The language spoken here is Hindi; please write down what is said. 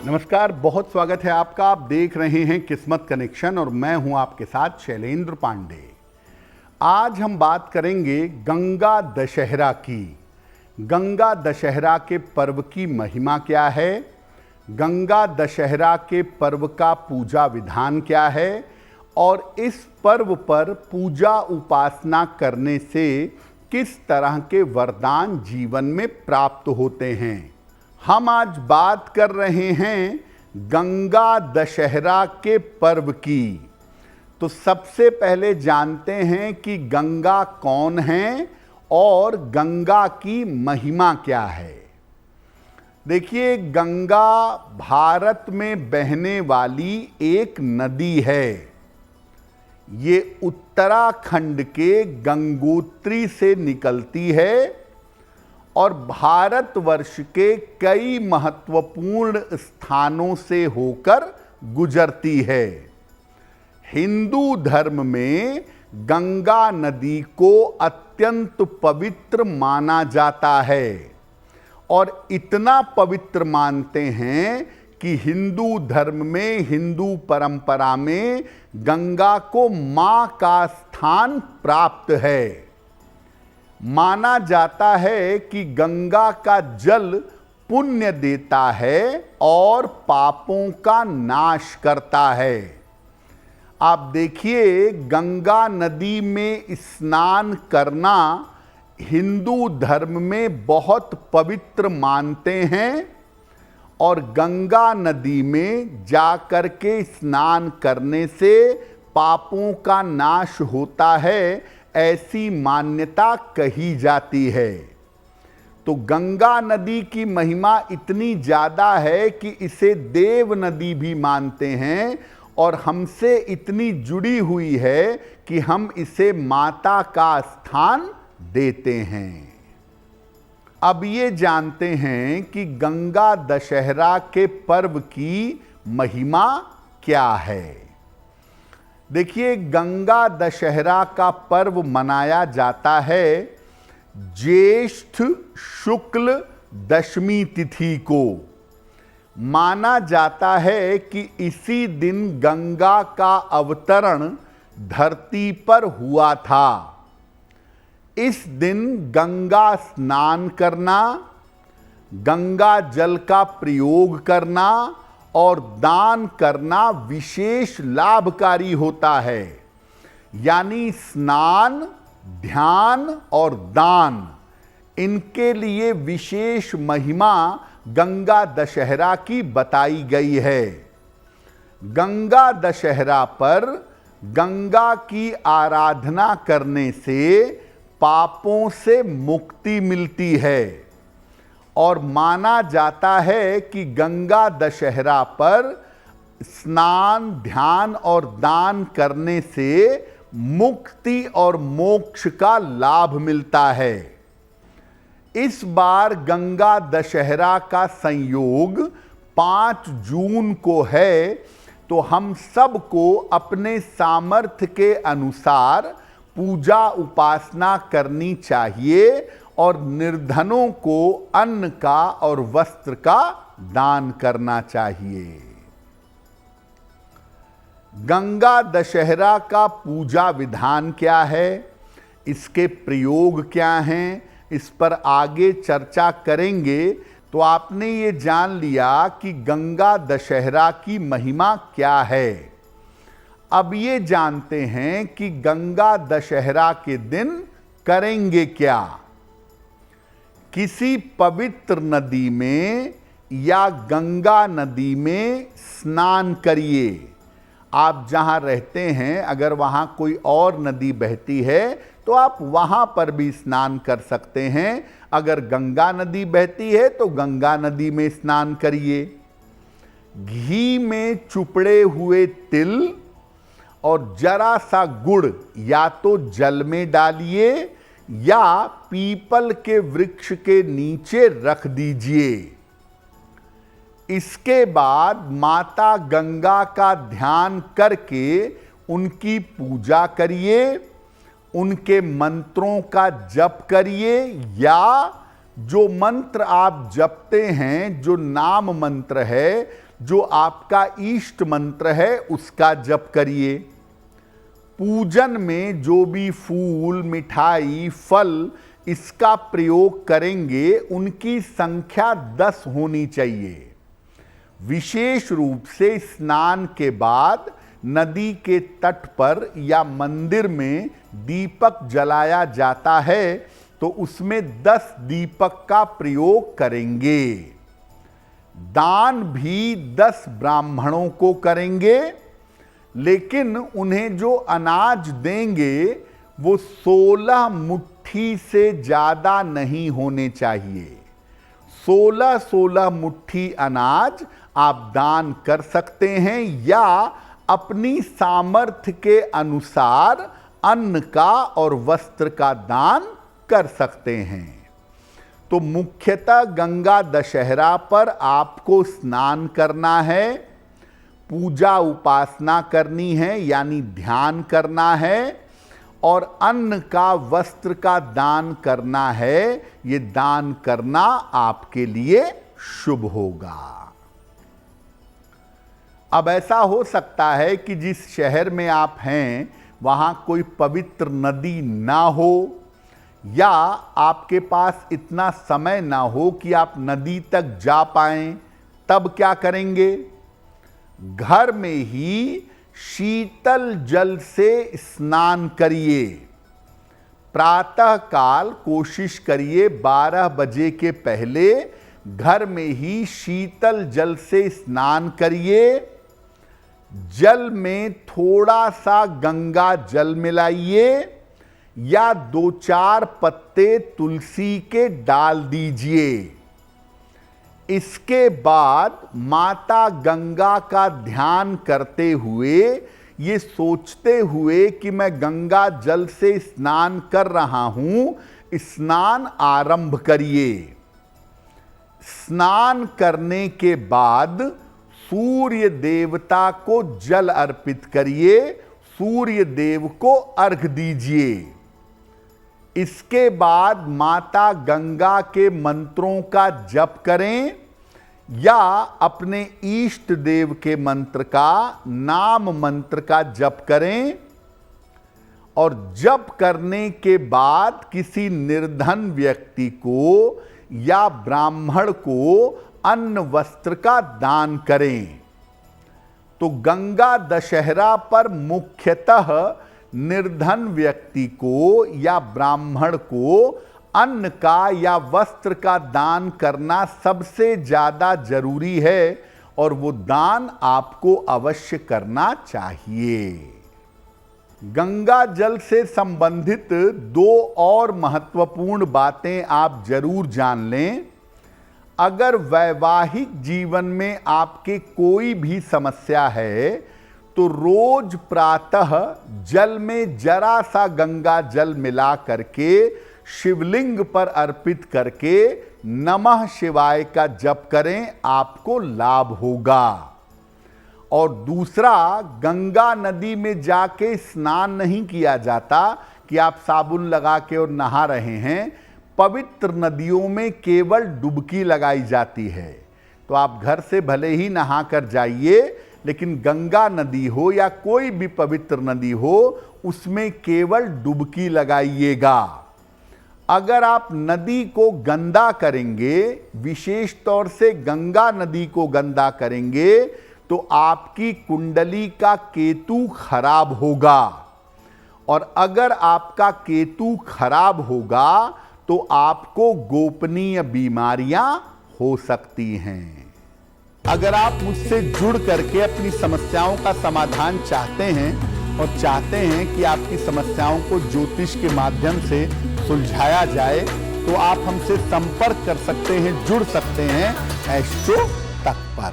नमस्कार, बहुत स्वागत है आपका। आप देख रहे हैं किस्मत कनेक्शन और मैं हूं आपके साथ शैलेंद्र पांडे। आज हम बात करेंगे गंगा दशहरा की। गंगा दशहरा के पर्व की महिमा क्या है, गंगा दशहरा के पर्व का पूजा विधान क्या है और इस पर्व पर पूजा उपासना करने से किस तरह के वरदान जीवन में प्राप्त होते हैं। हम आज बात कर रहे हैं गंगा दशहरा के पर्व की। तो सबसे पहले जानते हैं कि गंगा कौन है और गंगा की महिमा क्या है। देखिए, गंगा भारत में बहने वाली एक नदी है। ये उत्तराखंड के गंगोत्री से निकलती है और भारतवर्ष के कई महत्वपूर्ण स्थानों से होकर गुजरती है। हिंदू धर्म में गंगा नदी को अत्यंत पवित्र माना जाता है और इतना पवित्र मानते हैं कि हिंदू धर्म में, हिंदू परंपरा में गंगा को मां का स्थान प्राप्त है। माना जाता है कि गंगा का जल पुण्य देता है और पापों का नाश करता है। आप देखिए, गंगा नदी में स्नान करना हिंदू धर्म में बहुत पवित्र मानते हैं और गंगा नदी में जाकर के स्नान करने से पापों का नाश होता है, ऐसी मान्यता कही जाती है। तो गंगा नदी की महिमा इतनी ज़्यादा है कि इसे देव नदी भी मानते हैं और हमसे इतनी जुड़ी हुई है कि हम इसे माता का स्थान देते हैं। अब ये जानते हैं कि गंगा दशहरा के पर्व की महिमा क्या है। देखिए, गंगा दशहरा का पर्व मनाया जाता है ज्येष्ठ शुक्ल दशमी तिथि को। माना जाता है कि इसी दिन गंगा का अवतरण धरती पर हुआ था। इस दिन गंगा स्नान करना, गंगा जल का प्रयोग करना और दान करना विशेष लाभकारी होता है। यानी स्नान, ध्यान और दान, इनके लिए विशेष महिमा गंगा दशहरा की बताई गई है। गंगा दशहरा पर गंगा की आराधना करने से पापों से मुक्ति मिलती है और माना जाता है कि गंगा दशहरा पर स्नान, ध्यान और दान करने से मुक्ति और मोक्ष का लाभ मिलता है। इस बार गंगा दशहरा का संयोग 5 जून को है, तो हम सबको अपने सामर्थ्य के अनुसार पूजा उपासना करनी चाहिए और निर्धनों को अन्न का और वस्त्र का दान करना चाहिए। गंगा दशहरा का पूजा विधान क्या है, इसके प्रयोग क्या हैं, इस पर आगे चर्चा करेंगे। तो आपने ये जान लिया कि गंगा दशहरा की महिमा क्या है। अब ये जानते हैं कि गंगा दशहरा के दिन करेंगे क्या। किसी पवित्र नदी में या गंगा नदी में स्नान करिए। आप जहां रहते हैं, अगर वहां कोई और नदी बहती है तो आप वहां पर भी स्नान कर सकते हैं। अगर गंगा नदी बहती है तो गंगा नदी में स्नान करिए। घी में चुपड़े हुए तिल और जरा सा गुड़ या तो जल में डालिए या पीपल के वृक्ष के नीचे रख दीजिए। इसके बाद माता गंगा का ध्यान करके उनकी पूजा करिए, उनके मंत्रों का जप करिए या जो मंत्र आप जपते हैं, जो नाम मंत्र है, जो आपका इष्ट मंत्र है उसका जप करिए। पूजन में जो भी फूल, मिठाई, फल इसका प्रयोग करेंगे उनकी संख्या 10 होनी चाहिए। विशेष रूप से स्नान के बाद नदी के तट पर या मंदिर में दीपक जलाया जाता है तो उसमें 10 दीपक का प्रयोग करेंगे। दान भी 10 ब्राह्मणों को करेंगे, लेकिन उन्हें जो अनाज देंगे वो 16 मुट्ठी से ज्यादा नहीं होने चाहिए। 16 मुट्ठी अनाज आप दान कर सकते हैं या अपनी सामर्थ्य के अनुसार अन्न का और वस्त्र का दान कर सकते हैं। तो मुख्यतः गंगा दशहरा पर आपको स्नान करना है, पूजा उपासना करनी है यानी ध्यान करना है, और अन्न का, वस्त्र का दान करना है। ये दान करना आपके लिए शुभ होगा। अब ऐसा हो सकता है कि जिस शहर में आप हैं वहां कोई पवित्र नदी ना हो, या आपके पास इतना समय ना हो कि आप नदी तक जा पाएं। तब क्या करेंगे? घर में ही शीतल जल से स्नान करिए। प्रातः काल कोशिश करिए 12 बजे के पहले घर में ही शीतल जल से स्नान करिए। जल में थोड़ा सा गंगा जल मिलाइए या 2-4 पत्ते तुलसी के डाल दीजिए। इसके बाद माता गंगा का ध्यान करते हुए, ये सोचते हुए कि मैं गंगा जल से स्नान कर रहा हूं, स्नान आरंभ करिए। स्नान करने के बाद सूर्य देवता को जल अर्पित करिए, सूर्य देव को अर्घ दीजिए। इसके बाद माता गंगा के मंत्रों का जप करें या अपने इष्ट देव के मंत्र का, नाम मंत्र का जप करें। और जप करने के बाद किसी निर्धन व्यक्ति को या ब्राह्मण को अन्न वस्त्र का दान करें। तो गंगा दशहरा पर मुख्यतः निर्धन व्यक्ति को या ब्राह्मण को अन्न का या वस्त्र का दान करना सबसे ज्यादा जरूरी है, और वो दान आपको अवश्य करना चाहिए। गंगा जल से संबंधित 2 और महत्वपूर्ण बातें आप जरूर जान लें। अगर वैवाहिक जीवन में आपके कोई भी समस्या है तो रोज प्रातः जल में जरा सा गंगा जल मिला करके शिवलिंग पर अर्पित करके नमः शिवाय का जप करें, आपको लाभ होगा। और दूसरा, गंगा नदी में जाके स्नान नहीं किया जाता कि आप साबुन लगा के और नहा रहे हैं। पवित्र नदियों में केवल डुबकी लगाई जाती है। तो आप घर से भले ही नहा कर जाइए, लेकिन गंगा नदी हो या कोई भी पवित्र नदी हो, उसमें केवल डुबकी लगाइएगा। अगर आप नदी को गंदा करेंगे, विशेष तौर से गंगा नदी को गंदा करेंगे, तो आपकी कुंडली का केतु खराब होगा। और अगर आपका केतु खराब होगा तो आपको गोपनीय बीमारियां हो सकती हैं। अगर आप मुझसे जुड़ करके अपनी समस्याओं का समाधान चाहते हैं और चाहते हैं कि आपकी समस्याओं को ज्योतिष के माध्यम से सुलझाया जाए, तो आप हमसे संपर्क कर सकते हैं, जुड़ सकते हैं एस्ट्रो तक पर।